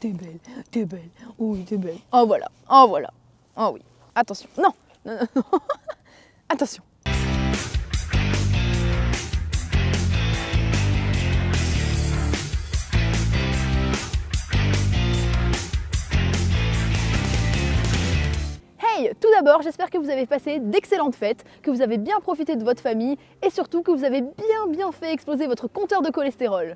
t'es belle, t'es belle, oui t'es belle. Oh voilà, oh voilà, oh oui. Attention, non, non, non, non. Attention. Hey, tout d'abord, j'espère que vous avez passé d'excellentes fêtes, que vous avez bien profité de votre famille et surtout que vous avez bien fait exploser votre compteur de cholestérol.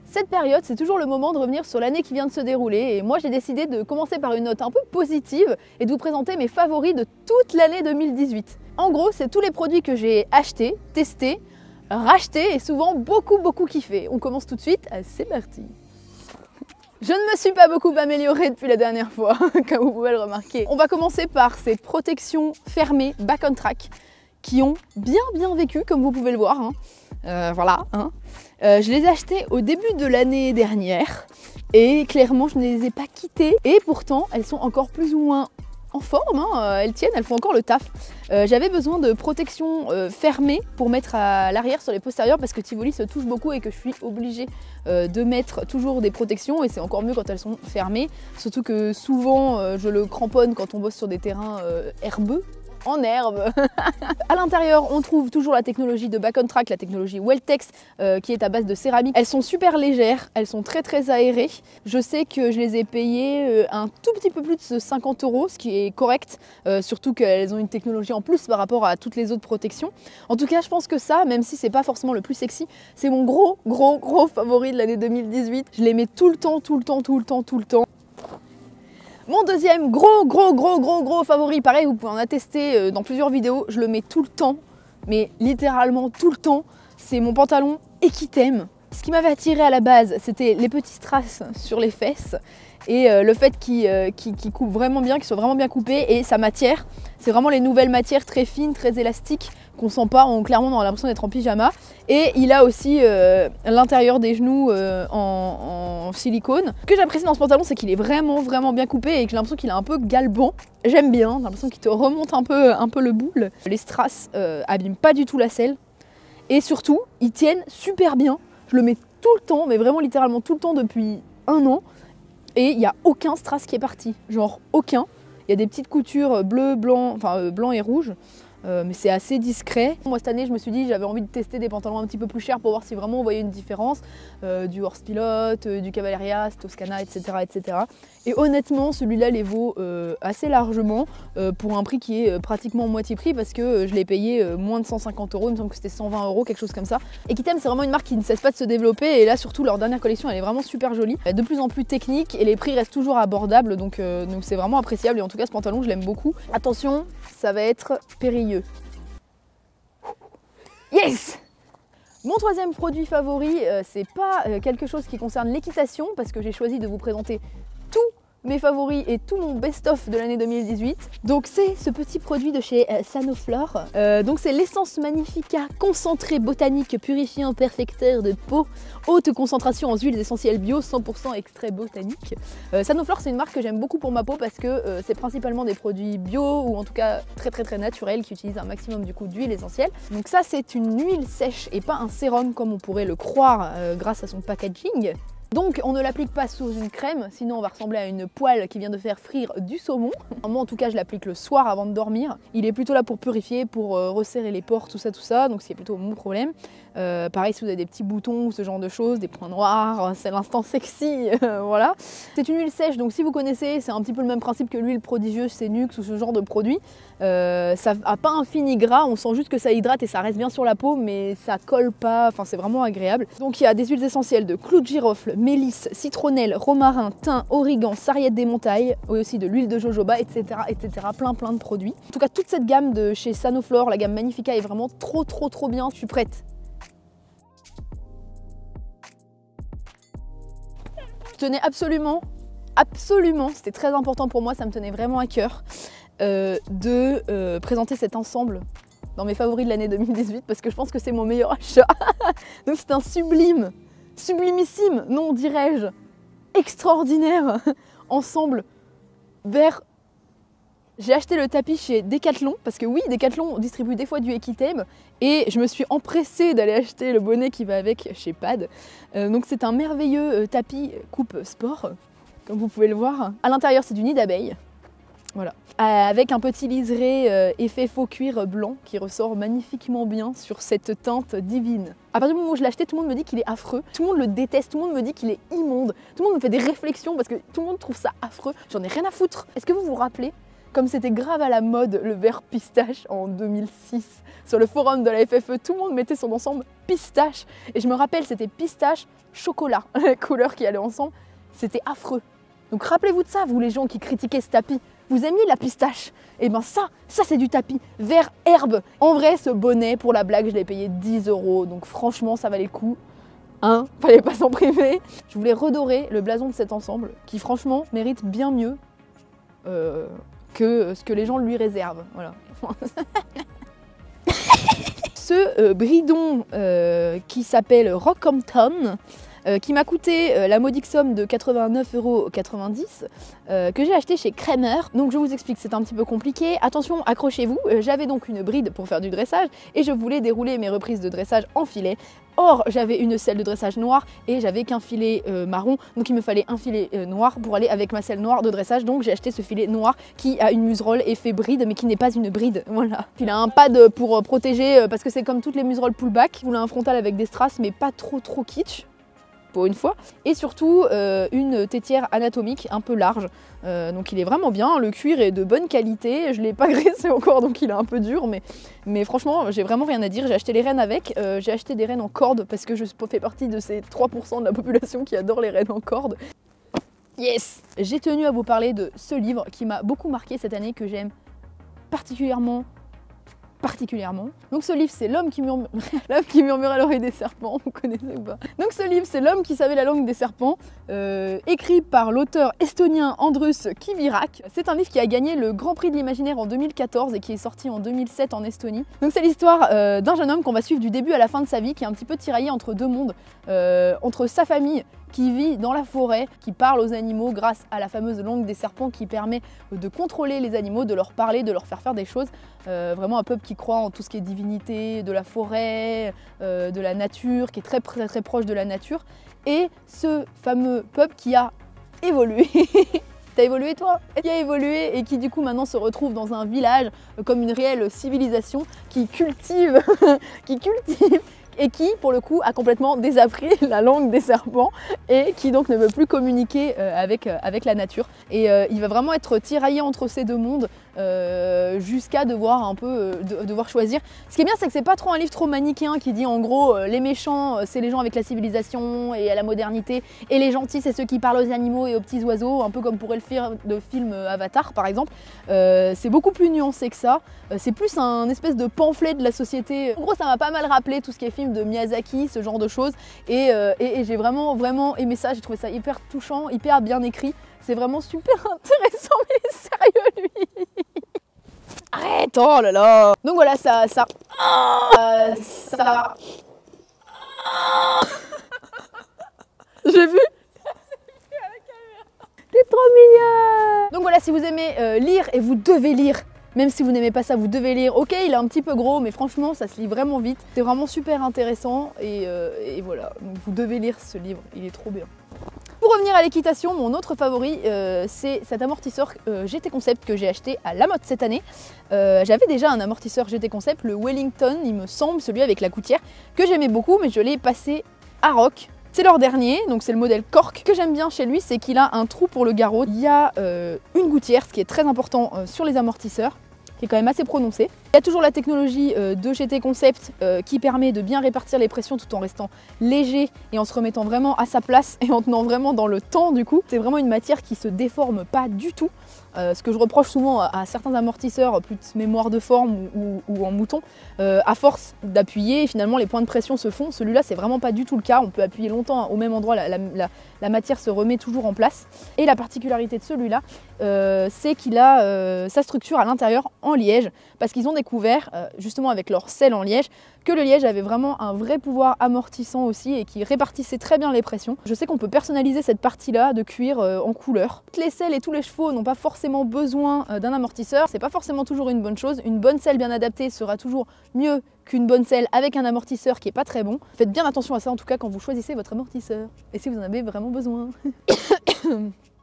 Cette période, c'est toujours le moment de revenir sur l'année qui vient de se dérouler et moi j'ai décidé de commencer par une note un peu positive et de vous présenter mes favoris de toute l'année 2018. En gros, c'est tous les produits que j'ai achetés, testés, rachetés et souvent beaucoup kiffé. On commence tout de suite, c'est parti. Je ne me suis pas beaucoup améliorée depuis la dernière fois, comme vous pouvez le remarquer. On va commencer par ces protections fermées Back on Track qui ont bien vécu, comme vous pouvez le voir. Voilà. Je les ai achetées au début de l'année dernière et clairement je ne les ai pas quittées. Et pourtant, elles sont encore plus ou moins en forme, elles tiennent, elles font encore le taf. J'avais besoin de protection fermée pour mettre à l'arrière sur les postérieurs parce que Tivoli se touche beaucoup et que je suis obligée de mettre toujours des protections et c'est encore mieux quand elles sont fermées. Surtout que souvent je le cramponne quand on bosse sur des terrains herbeux. En herbe. À l'intérieur, on trouve toujours la technologie de Back on Track, la technologie Weltex qui est à base de céramique. Elles sont super légères, elles sont très aérées. Je sais que je les ai payées un tout petit peu plus de 50 €, ce qui est correct, surtout qu'elles ont une technologie en plus par rapport à toutes les autres protections. En tout cas, je pense que ça, même si c'est pas forcément le plus sexy, c'est mon gros favori de l'année 2018. Je les mets tout le temps. Mon deuxième gros favori, pareil, vous pouvez en attester dans plusieurs vidéos, je le mets tout le temps, mais littéralement tout le temps, c'est mon pantalon Equitem. Ce qui m'avait attiré à la base, c'était les petits strass sur les fesses et le fait qu'il coupe vraiment bien, qu'il soit vraiment bien coupé et sa matière, c'est vraiment les nouvelles matières très fines, très élastiques qu'on sent pas, clairement on a l'impression d'être en pyjama. Et il a aussi l'intérieur des genoux en silicone. Ce que j'apprécie dans ce pantalon, c'est qu'il est vraiment bien coupé et que j'ai l'impression qu'il est un peu galbant. J'aime bien, j'ai l'impression qu'il te remonte un peu le boule. Les strass abîment pas du tout la selle et surtout ils tiennent super bien. Je le mets tout le temps, mais vraiment littéralement tout le temps depuis 1 an et il n'y a aucun strass qui est parti, genre aucun. Il y a des petites coutures bleu, blanc, enfin blanc et rouge. Mais c'est assez discret. Moi cette année je me suis dit j'avais envie de tester des pantalons un petit peu plus chers pour voir si vraiment on voyait une différence, du Horse Pilote, du Cavalleria, Toscana, etc. Et honnêtement celui-là les vaut assez largement pour un prix qui est pratiquement moitié prix parce que je l'ai payé moins de 150 €, il me semble que c'était 120 €, quelque chose comme ça. Equitem c'est vraiment une marque qui ne cesse pas de se développer et là surtout leur dernière collection elle est vraiment super jolie, de plus en plus technique et les prix restent toujours abordables donc c'est vraiment appréciable et en tout cas ce pantalon je l'aime beaucoup. Attention, ça va être périlleux. Yes! Mon troisième produit favori, c'est pas quelque chose qui concerne l'équitation parce que j'ai choisi de vous présenter tous mes favoris et tout mon best-of de l'année 2018. Donc c'est ce petit produit de chez Sanoflore. Donc c'est l'essence Magnifica concentré botanique purifiant perfecteur de peau, haute concentration en huiles essentielles bio, 100% extrait botanique. Sanoflore c'est une marque que j'aime beaucoup pour ma peau parce que c'est principalement des produits bio ou en tout cas très naturels qui utilisent un maximum du coup d'huile essentielle. Donc ça c'est une huile sèche et pas un sérum comme on pourrait le croire grâce à son packaging. Donc on ne l'applique pas sous une crème, sinon on va ressembler à une poêle qui vient de faire frire du saumon. Moi en tout cas je l'applique le soir avant de dormir. Il est plutôt là pour purifier, pour resserrer les pores, tout ça, donc c'est plutôt mon problème. Pareil si vous avez des petits boutons ou ce genre de choses, des points noirs, c'est l'instant sexy, voilà. C'est une huile sèche, donc si vous connaissez, c'est un petit peu le même principe que l'huile prodigieuse, Sénux ou ce genre de produit. Ça n'a pas un fini gras, on sent juste que ça hydrate et ça reste bien sur la peau, mais ça colle pas, enfin c'est vraiment agréable. Donc il y a des huiles essentielles de clou de girofle, mélisse, citronnelle, romarin, thym, origan, sarriette des montagnes, et aussi de l'huile de jojoba, etc. Plein de produits. En tout cas toute cette gamme de chez Sanoflore, la gamme Magnifica est vraiment trop bien, je suis prête. Je tenais absolument, c'était très important pour moi, ça me tenait vraiment à cœur de présenter cet ensemble dans mes favoris de l'année 2018 parce que je pense que c'est mon meilleur achat. Donc c'est un sublimissime, non dirais-je, extraordinaire ensemble vert. J'ai acheté le tapis chez Decathlon parce que oui, Decathlon distribue des fois du Equitem et je me suis empressée d'aller acheter le bonnet qui va avec chez Pad. Donc c'est un merveilleux tapis coupe sport comme vous pouvez le voir. À l'intérieur, c'est du nid d'abeille. Voilà. Avec un petit liseré effet faux cuir blanc qui ressort magnifiquement bien sur cette teinte divine. À partir du moment où je l'ai acheté, tout le monde me dit qu'il est affreux, tout le monde le déteste, tout le monde me dit qu'il est immonde, tout le monde me fait des réflexions parce que tout le monde trouve ça affreux. J'en ai rien à foutre. Est-ce que vous vous rappelez, comme c'était grave à la mode, le vert pistache en 2006, sur le forum de la FFE, tout le monde mettait son ensemble pistache. Et je me rappelle, c'était pistache chocolat, la couleur qui allait ensemble, c'était affreux. Donc rappelez-vous de ça, vous les gens qui critiquaient ce tapis. Vous aimiez la pistache? Et ben ça c'est du tapis vert herbe. En vrai, ce bonnet, pour la blague, je l'ai payé 10 €. Donc franchement, ça valait le coup. Hein, fallait pas s'en priver. Je voulais redorer le blason de cet ensemble, qui franchement mérite bien mieux que ce que les gens lui réservent. Voilà. Ce bridon qui s'appelle Rockhampton, qui m'a coûté la modique somme de 89,90 €, que j'ai acheté chez Kramer. Donc je vous explique, c'est un petit peu compliqué. Attention, accrochez-vous. J'avais donc une bride pour faire du dressage et je voulais dérouler mes reprises de dressage en filet. Or, j'avais une selle de dressage noire et j'avais qu'un filet marron, donc il me fallait un filet noir pour aller avec ma selle noire de dressage. Donc j'ai acheté ce filet noir qui a une muserolle effet bride, mais qui n'est pas une bride. Voilà. Il a un pad pour protéger, parce que c'est comme toutes les muserolles pullback. Il a un frontal avec des strass, mais pas trop kitsch. Pour une fois, et surtout une tétière anatomique un peu large, donc il est vraiment bien, le cuir est de bonne qualité, je l'ai pas graissé encore donc il est un peu dur, mais franchement j'ai vraiment rien à dire. J'ai acheté les rennes avec, j'ai acheté des rennes en corde parce que je fais partie de ces 3% de la population qui adore les rennes en corde. Yes! J'ai tenu à vous parler de ce livre qui m'a beaucoup marqué cette année, que j'aime particulièrement. Donc ce livre, c'est L'homme qui murmure à l'oreille des serpents, vous connaissez ou pas? Donc ce livre, c'est L'homme qui savait la langue des serpents, écrit par l'auteur estonien Andrus Kivirak. C'est un livre qui a gagné le Grand Prix de l'Imaginaire en 2014 et qui est sorti en 2007 en Estonie. Donc c'est l'histoire d'un jeune homme qu'on va suivre du début à la fin de sa vie, qui est un petit peu tiraillé entre deux mondes, entre sa famille, qui vit dans la forêt, qui parle aux animaux grâce à la fameuse langue des serpents qui permet de contrôler les animaux, de leur parler, de leur faire faire des choses. Vraiment un peuple qui croit en tout ce qui est divinité, de la forêt, de la nature, qui est très proche de la nature. Et ce fameux peuple qui a évolué. T'as évolué toi? Qui a évolué et qui du coup maintenant se retrouve dans un village comme une réelle civilisation qui cultive, et qui, pour le coup, a complètement désappris la langue des serpents et qui donc ne veut plus communiquer avec la nature. Et il va vraiment être tiraillé entre ces deux mondes jusqu'à devoir devoir choisir. Ce qui est bien, c'est que c'est pas trop un livre trop manichéen qui dit en gros les méchants, c'est les gens avec la civilisation et à la modernité, et les gentils, c'est ceux qui parlent aux animaux et aux petits oiseaux, un peu comme pourrait le faire le film Avatar par exemple. C'est beaucoup plus nuancé que ça. C'est plus un espèce de pamphlet de la société. En gros, ça m'a pas mal rappelé tout ce qui est film de Miyazaki, ce genre de choses. Et j'ai vraiment aimé ça. J'ai trouvé ça hyper touchant, hyper bien écrit. C'est vraiment super intéressant, mais il est sérieux lui. Arrête, oh là là. Donc voilà, ça. J'ai vu. T'es trop mignon. Donc voilà, si vous aimez lire, et vous devez lire. Même si vous n'aimez pas ça, vous devez lire. Ok, il est un petit peu gros, mais franchement, ça se lit vraiment vite. C'est vraiment super intéressant et voilà. Donc vous devez lire ce livre, il est trop bien. Pour revenir à l'équitation, mon autre favori, c'est cet amortisseur GT Concept que j'ai acheté à la mode cette année. J'avais déjà un amortisseur GT Concept, le Wellington, il me semble, celui avec la gouttière, que j'aimais beaucoup, mais je l'ai passé à Rock. C'est leur dernier, donc c'est le modèle Cork. Ce que j'aime bien chez lui, c'est qu'il a un trou pour le garrot. Il y a une gouttière, ce qui est très important sur les amortisseurs, qui est quand même assez prononcé. Il y a toujours la technologie de GT Concept qui permet de bien répartir les pressions tout en restant léger et en se remettant vraiment à sa place et en tenant vraiment dans le temps du coup. C'est vraiment une matière qui se déforme pas du tout. Ce que je reproche souvent à certains amortisseurs, plus de mémoire de forme ou en mouton, à force d'appuyer, finalement les points de pression se font. Celui-là, c'est vraiment pas du tout le cas. On peut appuyer longtemps au même endroit, la matière se remet toujours en place. Et la particularité de celui-là, c'est qu'il a sa structure à l'intérieur en liège, parce qu'ils ont découvert, justement avec leur sel en liège, que le liège avait vraiment un vrai pouvoir amortissant aussi et qui répartissait très bien les pressions. Je sais qu'on peut personnaliser cette partie-là de cuir en couleur. Toutes les selles et tous les chevaux n'ont pas forcément besoin d'un amortisseur, c'est pas forcément toujours une bonne chose. Une bonne selle bien adaptée sera toujours mieux qu'une bonne selle avec un amortisseur qui est pas très bon. Faites bien attention à ça en tout cas quand vous choisissez votre amortisseur et si vous en avez vraiment besoin.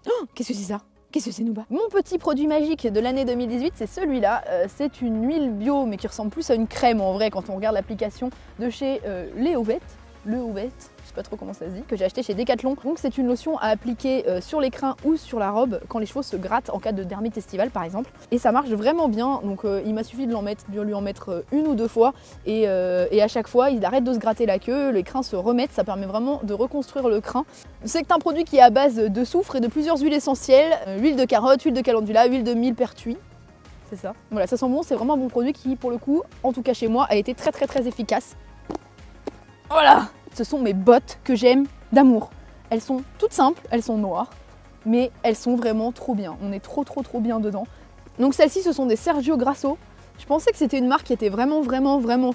Oh, qu'est-ce que c'est ça? Qu'est-ce que c'est, Nouba? Mon petit produit magique de l'année 2018, c'est celui-là. C'est une huile bio, mais qui ressemble plus à une crème en vrai quand on regarde l'application de chez Léovette. Je sais pas trop comment ça se dit, que j'ai acheté chez Decathlon. Donc c'est une lotion à appliquer sur les crins ou sur la robe quand les cheveux se grattent en cas de dermite estivale par exemple. Et ça marche vraiment bien, donc il m'a suffi de lui en mettre une ou deux fois et à chaque fois il arrête de se gratter la queue, les crins se remettent, ça permet vraiment de reconstruire le crin. C'est un produit qui est à base de soufre et de plusieurs huiles essentielles, huile de carotte, huile de calendula, huile de millepertuis. C'est ça. Voilà, ça sent bon, c'est vraiment un bon produit qui pour le coup, en tout cas chez moi, a été très efficace. Voilà! Ce sont mes bottes que j'aime d'amour. Elles sont toutes simples, elles sont noires, mais elles sont vraiment trop bien. On est trop bien dedans. Donc celles-ci, ce sont des Sergio Grasso. Je pensais que c'était une marque qui était vraiment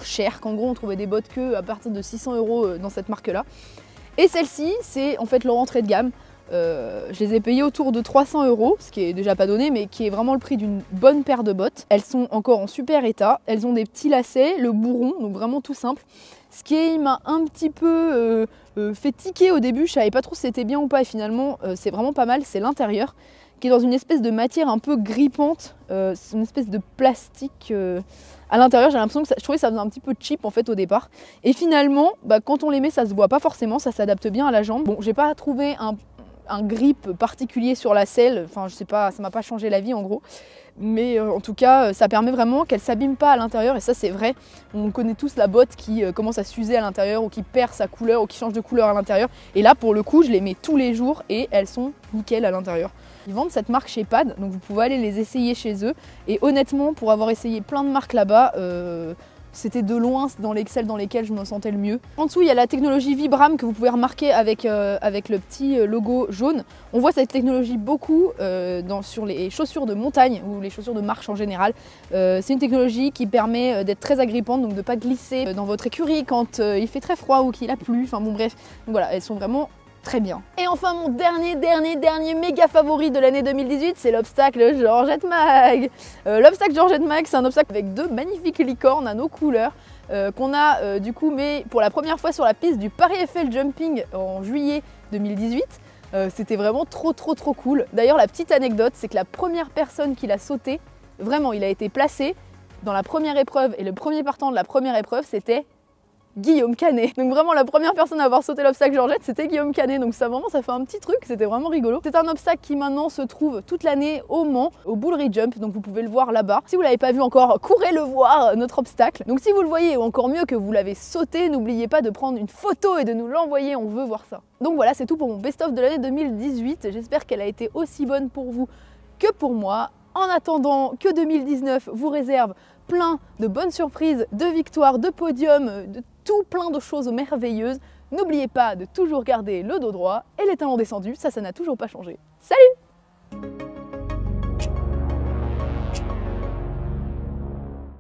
chère, qu'en gros on trouvait des bottes que à partir de 600 € dans cette marque-là. Et celle-ci, c'est en fait leur entrée de gamme. Je les ai payées autour de 300 €, ce qui est déjà pas donné, mais qui est vraiment le prix d'une bonne paire de bottes. Elles sont encore en super état, elles ont des petits lacets, le bourron, donc vraiment tout simple. Ce qui m'a un petit peu fait tiquer au début, je savais pas trop si c'était bien ou pas, et finalement c'est vraiment pas mal, c'est l'intérieur, qui est dans une espèce de matière un peu grippante, c'est une espèce de plastique à l'intérieur. J'ai l'impression que je trouvais que ça faisait un petit peu cheap en fait au départ. Et finalement, quand on les met, ça se voit pas forcément, ça s'adapte bien à la jambe. Bon, j'ai pas trouvé un grip particulier sur la selle, enfin je sais pas, ça m'a pas changé la vie en gros. Mais en tout cas, ça permet vraiment qu'elle s'abîme pas à l'intérieur, et ça c'est vrai. On connaît tous la botte qui commence à s'user à l'intérieur ou qui perd sa couleur ou qui change de couleur à l'intérieur. Et là pour le coup, je les mets tous les jours et elles sont nickel à l'intérieur. Ils vendent cette marque chez Pad, donc vous pouvez aller les essayer chez eux. Et honnêtement, pour avoir essayé plein de marques là-bas, c'était de loin dans celles dans lesquelles je me sentais le mieux. En dessous, il y a la technologie Vibram que vous pouvez remarquer avec le petit logo jaune. On voit cette technologie beaucoup sur les chaussures de montagne ou les chaussures de marche en général. C'est une technologie qui permet d'être très agrippante, donc de ne pas glisser dans votre écurie quand il fait très froid ou qu'il a plu. Enfin bon bref, donc voilà, elles sont vraiment très bien. Et enfin mon dernier méga favori de l'année 2018, c'est l'obstacle Georgette Mag. L'obstacle Georgette Mag, c'est un obstacle avec deux magnifiques licornes à nos couleurs qu'on a du coup mis pour la première fois sur la piste du Paris Eiffel Jumping en juillet 2018. C'était vraiment trop cool. D'ailleurs la petite anecdote, c'est que la première personne qui l'a sauté, vraiment il a été placé dans la première épreuve et le premier partant de la première épreuve c'était Guillaume Canet. Donc vraiment la première personne à avoir sauté l'obstacle Georgette, c'était Guillaume Canet. Donc ça vraiment, ça fait un petit truc, c'était vraiment rigolo. C'est un obstacle qui maintenant se trouve toute l'année au Mans, au Boullery Jump, donc vous pouvez le voir là-bas. Si vous l'avez pas vu encore, courez le voir, notre obstacle. Donc si vous le voyez, ou encore mieux que vous l'avez sauté, n'oubliez pas de prendre une photo et de nous l'envoyer, on veut voir ça. Donc voilà, c'est tout pour mon best-of de l'année 2018. J'espère qu'elle a été aussi bonne pour vous que pour moi. En attendant que 2019 vous réserve plein de bonnes surprises, de victoires, de podiums, de tout plein de choses merveilleuses. N'oubliez pas de toujours garder le dos droit et les talons descendus, ça n'a toujours pas changé. Salut!